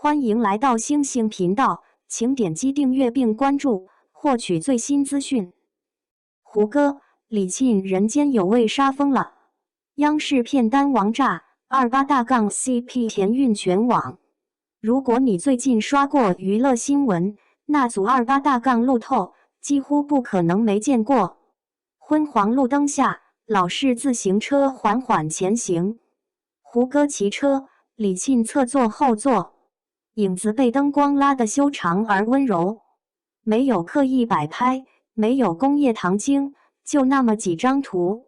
欢迎来到星星频道，请点击订阅并关注，获取最新资讯。胡歌、李沁人间有味杀疯了，央视片单王炸，28 CP 甜运全网。如果你最近刷过娱乐新闻，那组28路透几乎不可能没见过。昏黄路灯下，老式自行车缓缓前行，胡歌骑车，李沁侧坐后座，影子被灯光拉得修长而温柔，没有刻意摆拍，没有工业糖精，就那么几张图，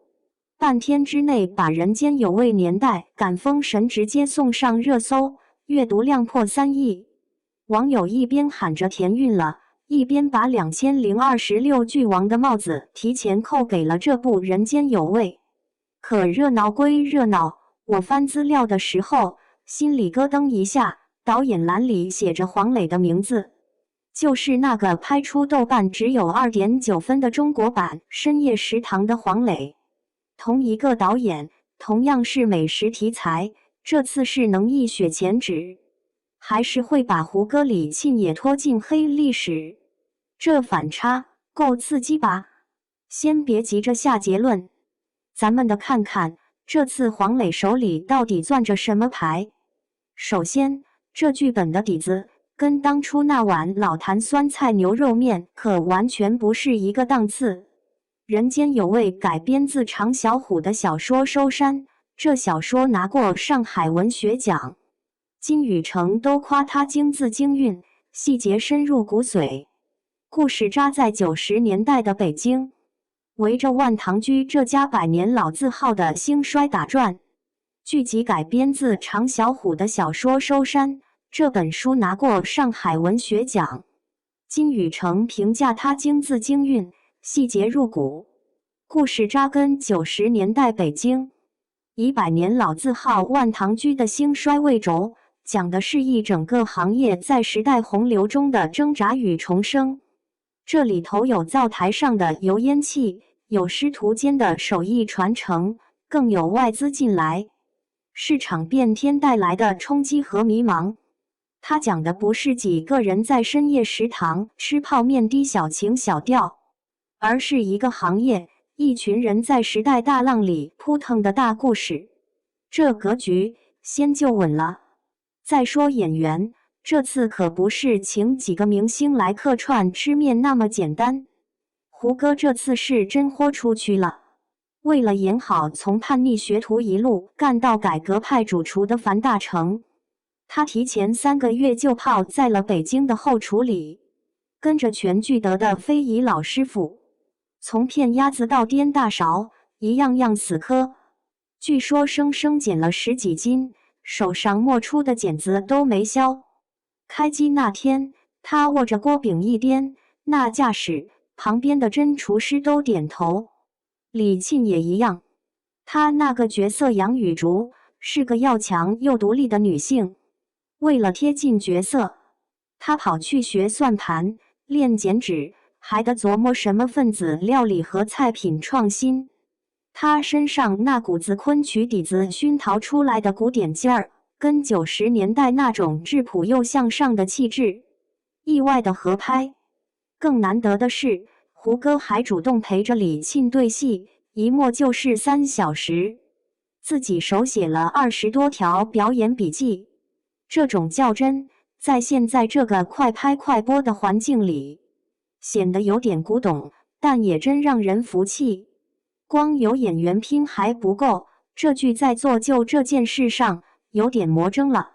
半天之内把人间有味年代感封神直接送上热搜，阅读量破3亿。网友一边喊着甜运了，一边把2026剧王的帽子提前扣给了这部人间有味。可热闹归热闹，我翻资料的时候心里咯噔一下，导演栏里写着黄磊的名字，就是那个拍出豆瓣只有2.9分的中国版《深夜食堂》的黄磊。同一个导演，同样是美食题材，这次是能一雪前耻，还是会把胡歌、李沁也拖进黑历史？这反差够刺激吧？先别急着下结论，咱们看看这次黄磊手里到底攥着什么牌。首先，这剧本的底子跟当初那碗老坛酸菜牛肉面可完全不是一个档次。人间有味改编自常小虎的小说《收山》，这小说拿过上海文学奖，金宇澄都夸他精字精韵，细节深入骨髓。故事扎在90年代的北京，围着万唐居这家100年老字号的兴衰打转。剧集改编自常小虎的小说《收山》，这本书拿过上海文学奖，金宇澄评价他精字精韵，细节入骨。故事扎根90年代北京，以100年老字号万唐居的兴衰为轴，讲的是一整个行业在时代洪流中的挣扎与重生。这里头有灶台上的油烟气，有师徒间的手艺传承，更有外资进来，市场变天带来的冲击和迷茫。他讲的不是几个人在深夜食堂吃泡面低小情小调，而是一个行业，一群人在时代大浪里扑腾的大故事。这格局先就稳了。再说演员，这次可不是请几个明星来客串吃面那么简单。胡歌这次是真豁出去了，为了演好从叛逆学徒一路干到改革派主厨的樊大成，他提前3个月就泡在了北京的后厨里，跟着全聚德的非遗老师傅，从片鸭子到颠大勺，一样样死磕。据说生生减了10几斤，手上磨出的茧子都没消。开机那天，他握着锅饼一颠，那架势，旁边的真厨师都点头。李沁也一样，她那个角色杨雨竹是个要强又独立的女性，为了贴近角色，她跑去学算盘，练剪纸，还得琢磨什么分子料理和菜品创新。她身上那股子昆曲底子熏陶出来的古典劲儿，跟90年代那种质朴又向上的气质意外的合拍。更难得的是，胡歌还主动陪着李沁对戏，一默就是3小时，自己手写了20多条表演笔记。这种较真，在现在这个快拍快播的环境里，显得有点古董，但也真让人服气。光有演员拼还不够，这剧在做旧这件事上有点魔怔了。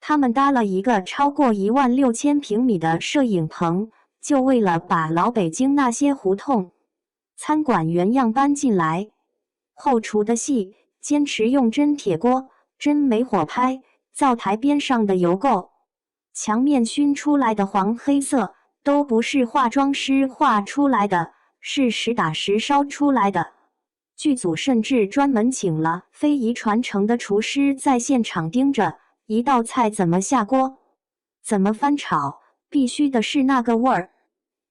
他们搭了一个超过16000平米的摄影棚，就为了把老北京那些胡同、餐馆原样搬进来。后厨的戏坚持用真铁锅、真煤火拍，灶台边上的油垢、墙面熏出来的黄黑色，都不是化妆师画出来的，是实打实烧出来的。剧组甚至专门请了非遗传承的厨师在现场盯着一道菜怎么下锅，怎么翻炒，必须的是那个味儿。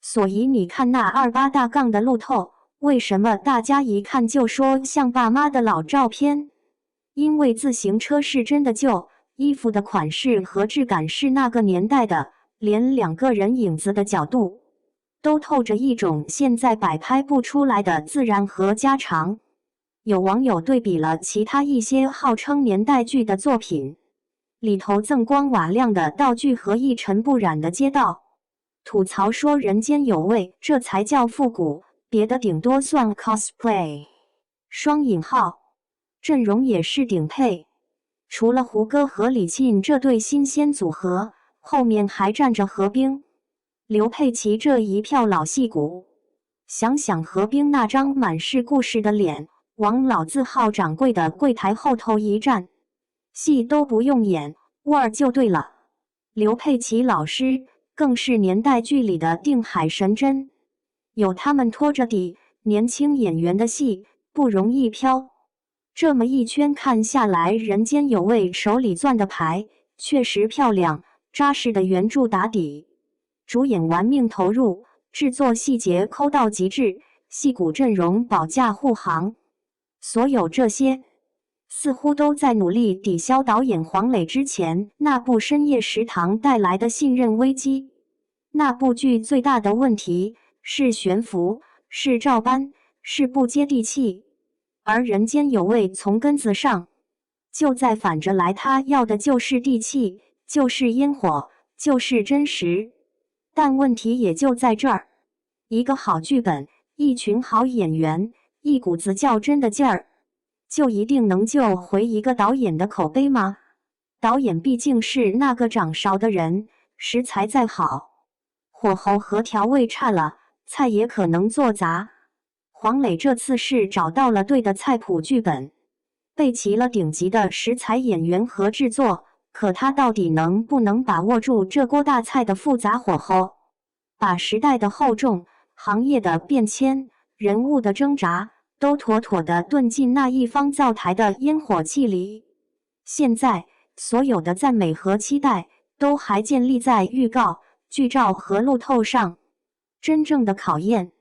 所以你看那28的路透，为什么大家一看就说像爸妈的老照片？因为自行车是真的旧，衣服的款式和质感是那个年代的，连两个人影子的角度都透着一种现在摆拍不出来的自然和家常。有网友对比了其他一些号称年代剧的作品，里头锃光瓦亮的道具和一尘不染的街道，吐槽说人间有味，这才叫复古，别的顶多算 cosplay。双引号，阵容也是顶配。除了胡歌和李沁这对新鲜组合，后面还站着何冰、刘佩琦这一票老戏骨。想想何冰那张满是故事的脸，往老字号掌柜的柜台后头一站，戏都不用演，味儿就对了。刘佩琦老师更是年代剧里的定海神针，有他们拖着底，年轻演员的戏不容易飘。这么一圈看下来，人间有味手里攥的牌确实漂亮，扎实的原著打底，主演玩命投入，制作细节抠到极致，戏骨阵容保驾护航。所有这些似乎都在努力抵消导演黄磊之前那部《深夜食堂》带来的信任危机。那部剧最大的问题是悬浮，是照搬，是不接地气。而人间有味从根子上就在反着来，他要的就是地气，就是烟火，就是真实。但问题也就在这儿，一个好剧本，一群好演员，一股子较真的劲儿，就一定能救回一个导演的口碑吗？导演毕竟是那个掌勺的人，食材再好，火候和调味差了，菜也可能做砸。黄磊这次是找到了对的菜谱剧本，备齐了顶级的食材、演员和制作，可他到底能不能把握住这锅大菜的复杂火候，把时代的厚重、行业的变迁、人物的挣扎都妥妥地炖进那一方灶台的烟火气里。现在所有的赞美和期待都还建立在预告、剧照和路透上，真正的考验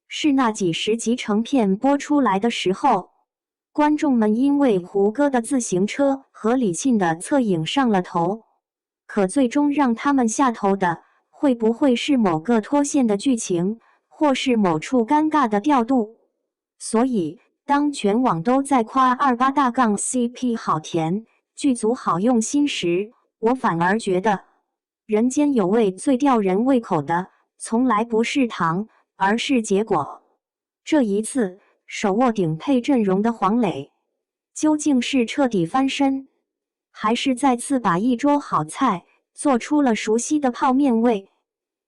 是那几十集成片播出来的时候，观众们因为胡歌的自行车和李沁的侧影上了头，可最终让他们下头的会不会是某个脱线的剧情，或是某处尴尬的调度？所以当全网都在夸28大杠 CP 好甜，剧组好用心时，我反而觉得人间有味最吊人胃口的从来不是糖，而是结果。这一次手握顶配阵容的黄磊，究竟是彻底翻身，还是再次把一桌好菜做出了熟悉的泡面味？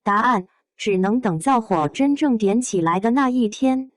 答案只能等灶火真正点起来的那一天。